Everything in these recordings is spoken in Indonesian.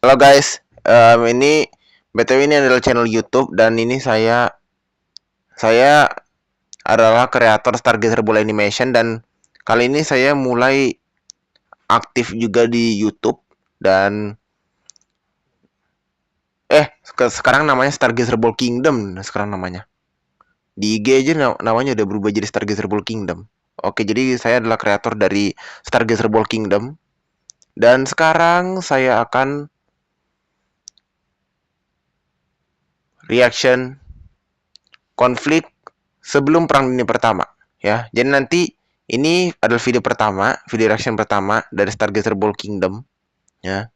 Halo guys, ini BTW ini adalah channel YouTube dan ini saya adalah kreator Stargazer Ball Animation dan kali ini saya mulai aktif juga di YouTube dan sekarang namanya Stargazer Ball Kingdom sekarang namanya. Di IG aja namanya udah berubah jadi Stargazer Ball Kingdom. Oke, jadi saya adalah kreator dari Stargazer Ball Kingdom dan sekarang saya akan reaction konflik sebelum Perang Dunia Pertama ya. Jadi nanti ini adalah video pertama, video reaction pertama dari Stargazer Ball Kingdom ya.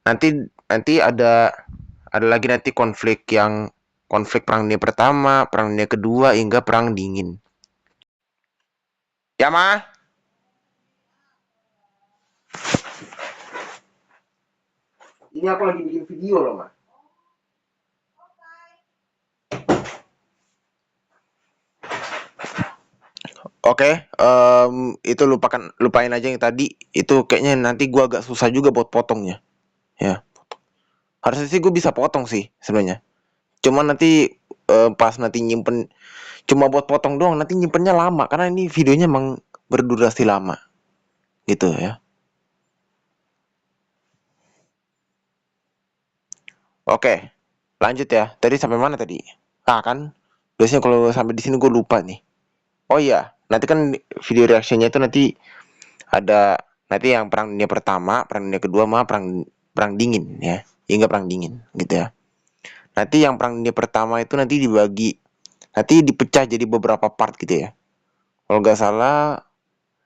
Nanti nanti ada lagi nanti konflik Perang Dunia Pertama, Perang Dunia Kedua hingga Perang Dingin. Ya, Ma. Ini aku lagi bikin video loh, Ma. Oke, itu lupain aja yang tadi. Itu kayaknya nanti gua agak susah juga buat potongnya. Ya. Harusnya sih gue bisa potong sih sebenarnya. Cuman nanti pas nanti nyimpen cuma buat potong doang, nanti nyimpennya lama karena ini videonya emang berdurasi lama gitu ya. Oke, lanjut ya. Tadi sampai mana tadi? Nah kan, biasanya kalau sampai di sini gue lupa nih. Oh iya, nanti kan video reaksinya itu nanti ada nanti yang Perang Dunia Pertama, Perang Dunia Kedua, sama perang perang dingin ya, hingga Perang Dingin gitu ya. Nanti yang Perang Dunia Pertama itu nanti dipecah jadi beberapa part gitu ya. Kalau nggak salah,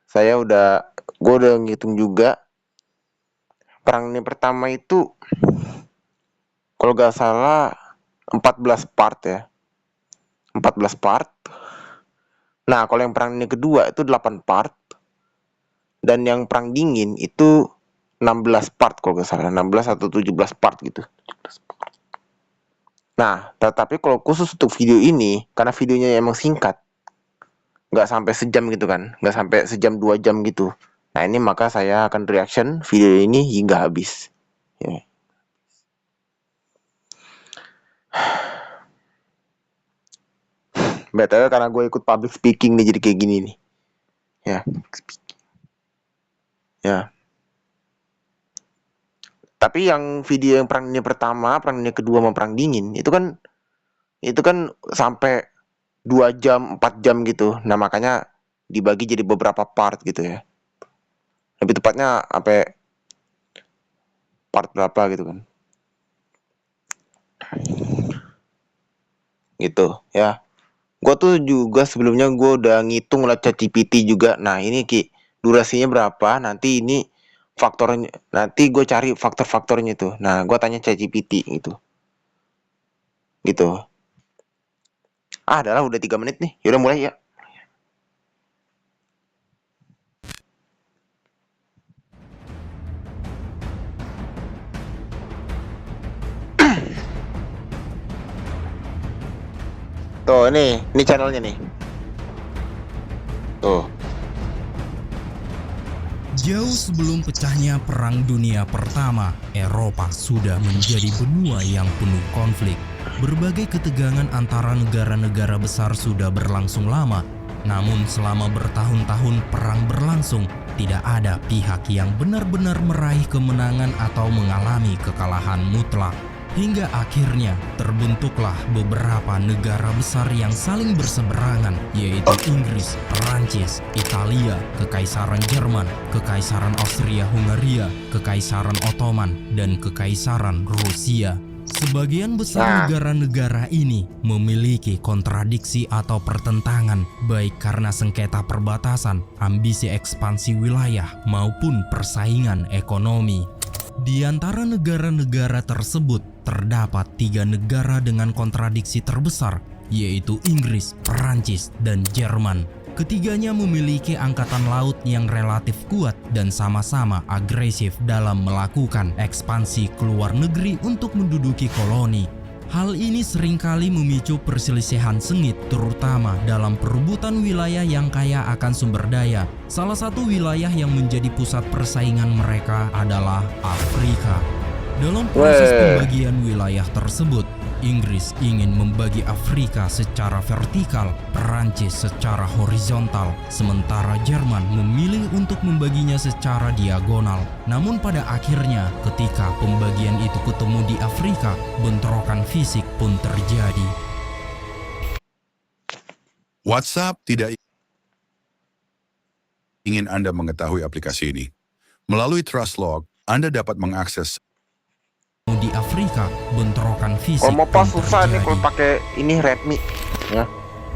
gue udah ngitung juga. Perang Dunia Pertama itu kalau nggak salah 14 part ya. 14 part. Nah, kalau yang Perang Dunia Kedua itu 8 part. Dan yang Perang Dingin itu 16 part kalau nggak salah. 16 atau 17 part gitu. Nah, tetapi kalau khusus untuk video ini, karena videonya emang singkat, nggak sampai sejam gitu kan, nggak sampai sejam 2 jam gitu. Nah, ini maka saya akan reaction video ini hingga habis. Ya. BTW karena gue ikut public speaking nih jadi kayak gini nih. Ya. Ya. Tapi yang video yang Perang Dunia Pertama, Perang Dunia Kedua, sama Perang Dingin itu kan sampai 2 jam, 4 jam gitu. Nah, makanya dibagi jadi beberapa part gitu ya. Lebih tepatnya sampai part berapa gitu kan. Gitu ya. Gue tuh juga sebelumnya gue udah ngitung lah ChatGPT juga. Nah, ini Ki, durasinya berapa? Nanti gue cari faktor-faktornya tuh. Nah, gue tanya ChatGPT gitu. Gitu. Adalah udah 3 menit nih. Yaudah mulai ya. Tuh, ini channelnya nih. Tuh. Jauh sebelum pecahnya Perang Dunia Pertama, Eropa sudah menjadi benua yang penuh konflik. Berbagai ketegangan antara negara-negara besar sudah berlangsung lama. Namun selama bertahun-tahun perang berlangsung, tidak ada pihak yang benar-benar meraih kemenangan atau mengalami kekalahan mutlak. Hingga akhirnya terbentuklah beberapa negara besar yang saling berseberangan, yaitu Inggris, Perancis, Italia, Kekaisaran Jerman, Kekaisaran Austria-Hungaria, Kekaisaran Ottoman, dan Kekaisaran Rusia. Sebagian besar negara-negara ini memiliki kontradiksi atau pertentangan, baik karena sengketa perbatasan, ambisi ekspansi wilayah, maupun persaingan ekonomi. Di antara negara-negara tersebut, terdapat 3 negara dengan kontradiksi terbesar, yaitu Inggris, Perancis, dan Jerman. Ketiganya memiliki angkatan laut yang relatif kuat dan sama-sama agresif dalam melakukan ekspansi ke luar negeri untuk menduduki koloni. Hal ini seringkali memicu perselisihan sengit, terutama dalam perebutan wilayah yang kaya akan sumber daya. Salah satu wilayah yang menjadi pusat persaingan mereka adalah Afrika. Dalam proses pembagian wilayah tersebut, Inggris ingin membagi Afrika secara vertikal, Perancis secara horizontal, sementara Jerman memilih untuk membaginya secara diagonal. Namun pada akhirnya, ketika pembagian itu ketemu di Afrika, bentrokan fisik pun terjadi. WhatsApp tidak ingin Anda mengetahui aplikasi ini. Melalui TrustLog, Anda dapat mengakses Di Afrika, bentrokan fisik Kalau mau pun pas susah nih terjadi. kalau pakai ini Redmi. Ya.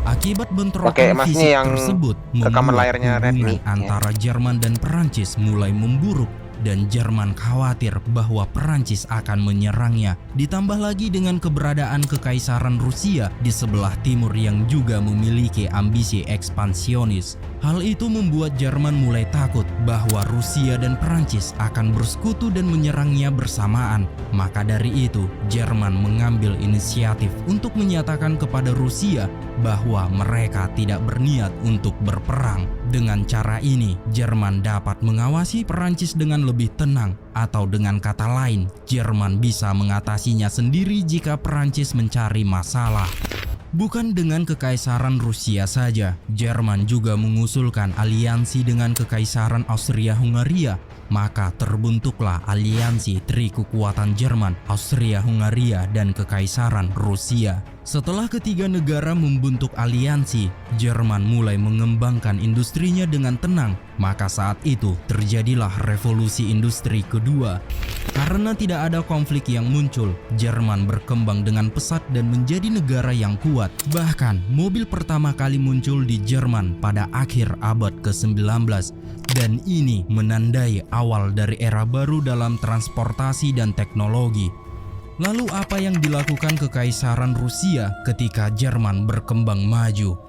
Akibat Pakai bentrokan emasnya fisik yang tersebut rekaman membuat layarnya hubungan Redmi. antara Jerman dan Perancis mulai memburuk dan Jerman khawatir bahwa Perancis akan menyerangnya. Ditambah lagi dengan keberadaan Kekaisaran Rusia di sebelah timur yang juga memiliki ambisi ekspansionis. Hal itu membuat Jerman mulai takut bahwa Rusia dan Perancis akan bersekutu dan menyerangnya bersamaan. Maka dari itu, Jerman mengambil inisiatif untuk menyatakan kepada Rusia bahwa mereka tidak berniat untuk berperang. Dengan cara ini, Jerman dapat mengawasi Perancis dengan lebih tenang, atau dengan kata lain, Jerman bisa mengatasinya sendiri jika Perancis mencari masalah. Bukan dengan Kekaisaran Rusia saja, Jerman juga mengusulkan aliansi dengan Kekaisaran Austria-Hungaria. Maka terbentuklah aliansi Trikekuatan Jerman, Austria-Hungaria, dan Kekaisaran Rusia. Setelah ketiga negara membentuk aliansi, Jerman mulai mengembangkan industrinya dengan tenang. Maka saat itu terjadilah revolusi industri kedua. Karena tidak ada konflik yang muncul, Jerman berkembang dengan pesat dan menjadi negara yang kuat. Bahkan, mobil pertama kali muncul di Jerman pada akhir abad ke-19. Dan ini menandai awal dari era baru dalam transportasi dan teknologi. Lalu apa yang dilakukan Kekaisaran Rusia ketika Jerman berkembang maju?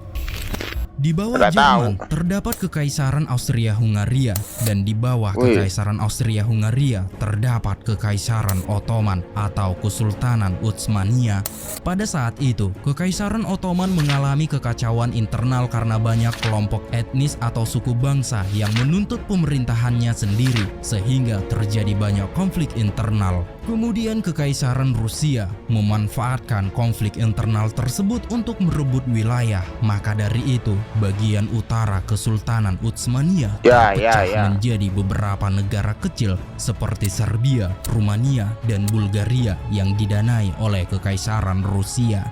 Di bawah Nggak Jerman tahu. terdapat Kekaisaran Austria-Hungaria, dan di bawah Kekaisaran Austria-Hungaria terdapat Kekaisaran Ottoman atau Kesultanan Utsmania. Pada saat itu, Kekaisaran Ottoman mengalami kekacauan internal karena banyak kelompok etnis atau suku bangsa yang menuntut pemerintahannya sendiri, sehingga terjadi banyak konflik internal. Kemudian Kekaisaran Rusia memanfaatkan konflik internal tersebut untuk merebut wilayah. Maka dari itu, bagian utara Kesultanan Utsmania terpecah menjadi beberapa negara kecil seperti Serbia, Rumania, dan Bulgaria yang didanai oleh Kekaisaran Rusia.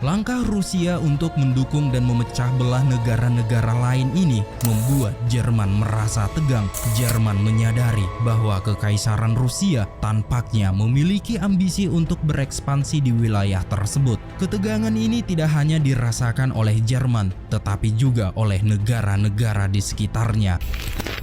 Langkah Rusia untuk mendukung dan memecah belah negara-negara lain ini membuat Jerman merasa tegang. Jerman menyadari bahwa Kekaisaran Rusia tampaknya memiliki ambisi untuk berekspansi di wilayah tersebut. Ketegangan ini tidak hanya dirasakan oleh Jerman, tetapi juga oleh negara-negara di sekitarnya.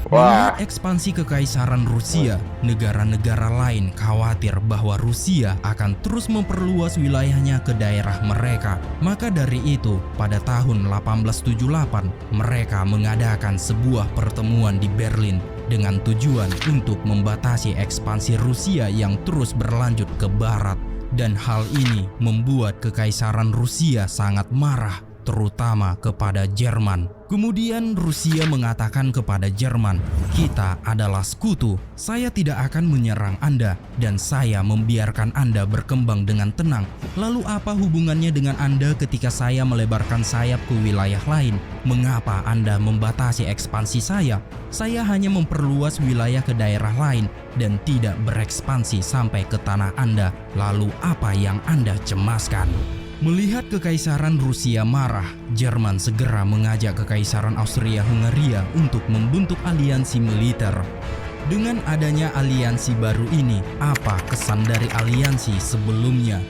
Melihat ekspansi Kekaisaran Rusia, negara-negara lain khawatir bahwa Rusia akan terus memperluas wilayahnya ke daerah mereka. Maka dari itu, pada tahun 1878, mereka mengadakan sebuah pertemuan di Berlin dengan tujuan untuk membatasi ekspansi Rusia yang terus berlanjut ke barat. Dan hal ini membuat Kekaisaran Rusia sangat marah, terutama kepada Jerman. Kemudian Rusia mengatakan kepada Jerman, "Kita adalah sekutu, saya tidak akan menyerang Anda dan saya membiarkan Anda berkembang dengan tenang. Lalu apa hubungannya dengan Anda ketika saya melebarkan sayap ke wilayah lain? Mengapa Anda membatasi ekspansi saya? Saya hanya memperluas wilayah ke daerah lain dan tidak berekspansi sampai ke tanah Anda. Lalu apa yang Anda cemaskan?" Melihat Kekaisaran Rusia marah, Jerman segera mengajak Kekaisaran Austria-Hungaria untuk membentuk aliansi militer. Dengan adanya aliansi baru ini, apa kesan dari aliansi sebelumnya?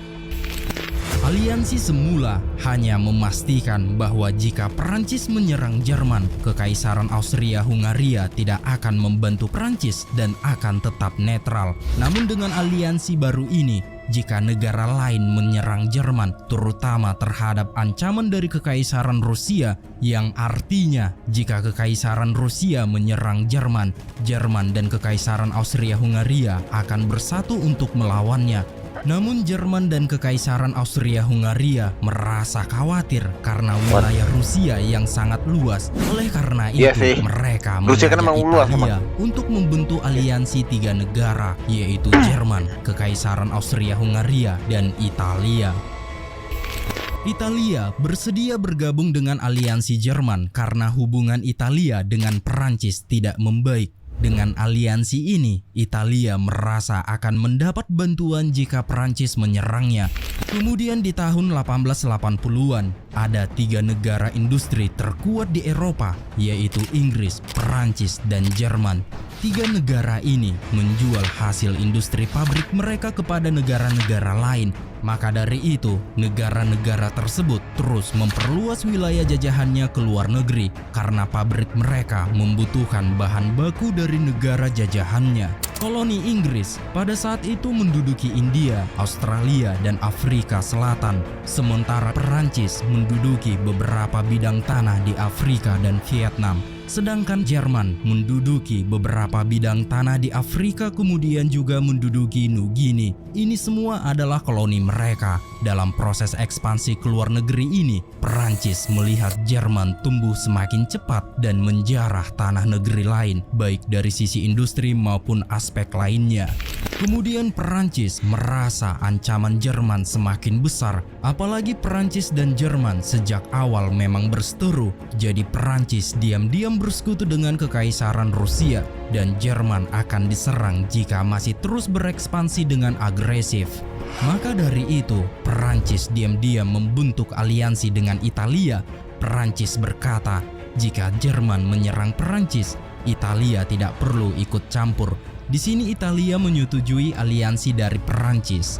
Aliansi semula hanya memastikan bahwa jika Perancis menyerang Jerman, Kekaisaran Austria-Hungaria tidak akan membantu Perancis dan akan tetap netral. Namun dengan aliansi baru ini, jika negara lain menyerang Jerman, terutama terhadap ancaman dari Kekaisaran Rusia, yang artinya jika Kekaisaran Rusia menyerang Jerman, Jerman dan Kekaisaran Austria-Hungaria akan bersatu untuk melawannya. Namun Jerman dan Kekaisaran Austria-Hungaria merasa khawatir karena wilayah Rusia yang sangat luas. Oleh karena itu, Iya sih. mereka Rusia kan mengajak emang luas, Italia untuk membentuk aliansi 3 negara, yaitu Jerman, Kekaisaran Austria-Hungaria, dan Italia. Italia bersedia bergabung dengan aliansi Jerman karena hubungan Italia dengan Perancis tidak membaik. Dengan aliansi ini, Italia merasa akan mendapat bantuan jika Perancis menyerangnya. Kemudian di tahun 1880-an, ada 3 negara industri terkuat di Eropa, yaitu Inggris, Perancis, dan Jerman. 3 negara ini menjual hasil industri pabrik mereka kepada negara-negara lain. Maka dari itu, negara-negara tersebut terus memperluas wilayah jajahannya ke luar negeri karena pabrik mereka membutuhkan bahan baku dari negara jajahannya. Koloni Inggris pada saat itu menduduki India, Australia, dan Afrika Selatan, sementara Perancis menduduki beberapa bidang tanah di Afrika dan Vietnam. Sedangkan Jerman menduduki beberapa bidang tanah di Afrika, kemudian juga menduduki New Guinea. Ini semua adalah koloni mereka. Dalam proses ekspansi ke luar negeri ini, Perancis melihat Jerman tumbuh semakin cepat dan menjarah tanah negeri lain, baik dari sisi industri maupun aspek lainnya. Kemudian Perancis merasa ancaman Jerman semakin besar, apalagi Perancis dan Jerman sejak awal memang berseteru. Jadi Perancis diam-diam bersekutu dengan Kekaisaran Rusia dan Jerman akan diserang jika masih terus berekspansi dengan agresif. Maka dari itu, Perancis diam-diam membentuk aliansi dengan Italia. Perancis berkata, jika Jerman menyerang Perancis, Italia tidak perlu ikut campur. Di sini Italia menyetujui aliansi dari Perancis.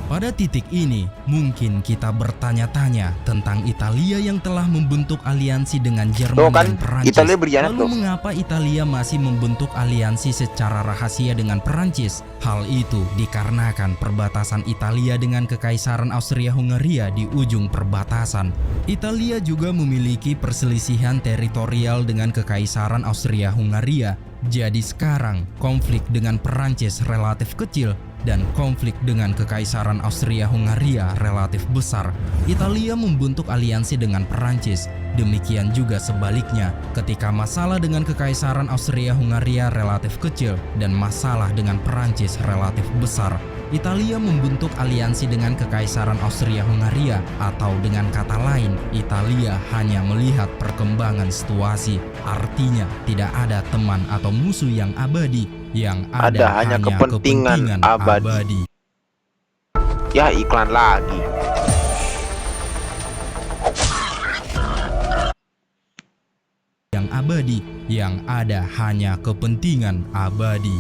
Pada titik ini, mungkin kita bertanya-tanya tentang Italia yang telah membentuk aliansi dengan Jerman kan, dan Perancis. Italia berkhianat Lalu tuh. mengapa Italia masih membentuk aliansi secara rahasia dengan Perancis? Hal itu dikarenakan perbatasan Italia dengan Kekaisaran Austria-Hungaria di ujung perbatasan. Italia juga memiliki perselisihan teritorial dengan Kekaisaran Austria-Hungaria. Jadi sekarang konflik dengan Perancis relatif kecil dan konflik dengan Kekaisaran Austria-Hungaria relatif besar. Italia membentuk aliansi dengan Perancis. Demikian juga sebaliknya, ketika masalah dengan Kekaisaran Austria-Hungaria relatif kecil dan masalah dengan Perancis relatif besar, Italia membentuk aliansi dengan Kekaisaran Austria-Hungaria, atau dengan kata lain, Italia hanya melihat perkembangan situasi. Artinya, tidak ada teman atau musuh yang abadi, yang ada hanya kepentingan abadi. Ya, iklan lagi. Yang ada hanya kepentingan abadi.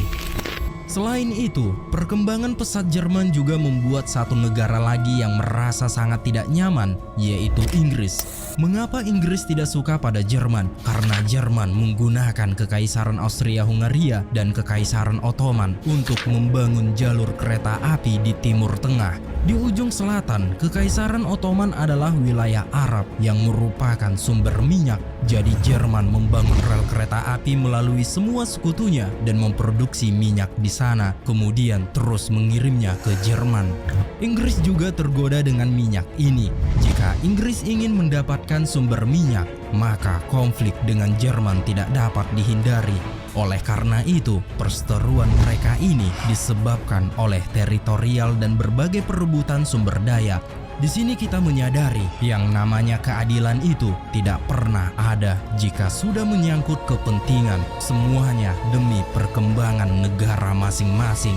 Selain itu, perkembangan pesat Jerman juga membuat satu negara lagi yang merasa sangat tidak nyaman, yaitu Inggris. Mengapa Inggris tidak suka pada Jerman? Karena Jerman menggunakan Kekaisaran Austria-Hungaria dan Kekaisaran Ottoman untuk membangun jalur kereta api di Timur Tengah. Di ujung selatan, Kekaisaran Ottoman adalah wilayah Arab yang merupakan sumber minyak. Jadi Jerman membangun rel kereta api melalui semua sekutunya dan memproduksi minyak di sana, kemudian terus mengirimnya ke Jerman. Inggris juga tergoda dengan minyak ini. Jika Inggris ingin mendapatkan sumber minyak, maka konflik dengan Jerman tidak dapat dihindari. Oleh karena itu, perseteruan mereka ini disebabkan oleh teritorial dan berbagai perebutan sumber daya. Di sini kita menyadari yang namanya keadilan itu tidak pernah ada jika sudah menyangkut kepentingan, semuanya demi perkembangan negara masing-masing.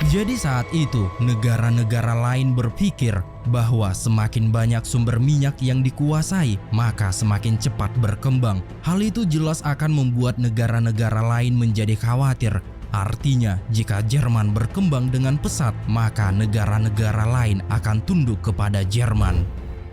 Jadi saat itu, negara-negara lain berpikir bahwa semakin banyak sumber minyak yang dikuasai, maka semakin cepat berkembang. Hal itu jelas akan membuat negara-negara lain menjadi khawatir. Artinya, jika Jerman berkembang dengan pesat, maka negara-negara lain akan tunduk kepada Jerman.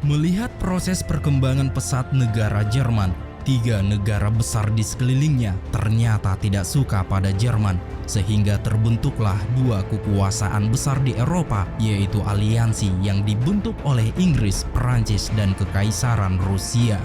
Melihat proses perkembangan pesat negara Jerman, 3 negara besar di sekelilingnya ternyata tidak suka pada Jerman, sehingga terbentuklah 2 kekuasaan besar di Eropa, yaitu aliansi yang dibentuk oleh Inggris, Perancis, dan Kekaisaran Rusia.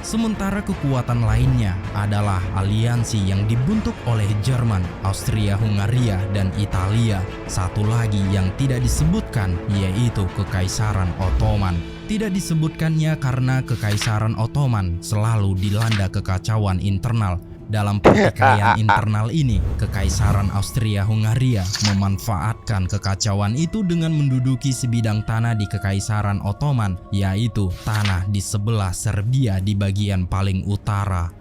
Sementara kekuatan lainnya adalah aliansi yang dibentuk oleh Jerman, Austria-Hungaria, dan Italia. Satu lagi yang tidak disebutkan yaitu Kekaisaran Ottoman. Tidak disebutkannya karena Kekaisaran Ottoman selalu dilanda kekacauan internal. Dalam pertikaian internal ini, Kekaisaran Austria-Hungaria memanfaatkan kekacauan itu dengan menduduki sebidang tanah di Kekaisaran Ottoman, yaitu tanah di sebelah Serbia di bagian paling utara.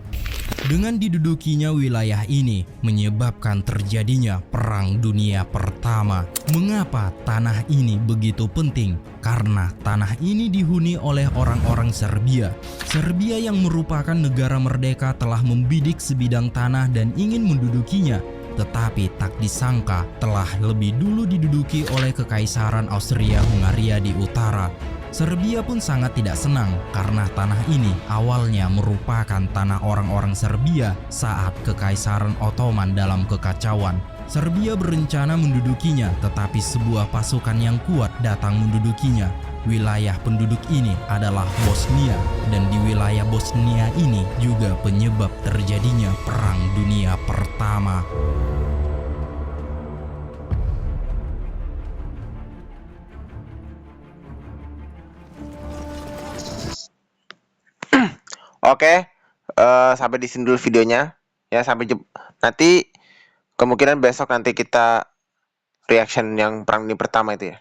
Dengan didudukinya wilayah ini menyebabkan terjadinya Perang Dunia Pertama. Mengapa tanah ini begitu penting? Karena tanah ini dihuni oleh orang-orang Serbia. Serbia yang merupakan negara merdeka telah membidik sebidang tanah dan ingin mendudukinya. Tetapi tak disangka telah lebih dulu diduduki oleh Kekaisaran Austria-Hungaria di utara. Serbia pun sangat tidak senang karena tanah ini awalnya merupakan tanah orang-orang Serbia saat Kekaisaran Ottoman dalam kekacauan. Serbia berencana mendudukinya, tetapi sebuah pasukan yang kuat datang mendudukinya. Wilayah penduduk ini adalah Bosnia, dan di wilayah Bosnia ini juga penyebab terjadinya Perang Dunia Pertama. Oke, sampai di sini dulu videonya. Ya, nanti kemungkinan besok nanti kita reaction yang Perang Dunia Pertama itu ya.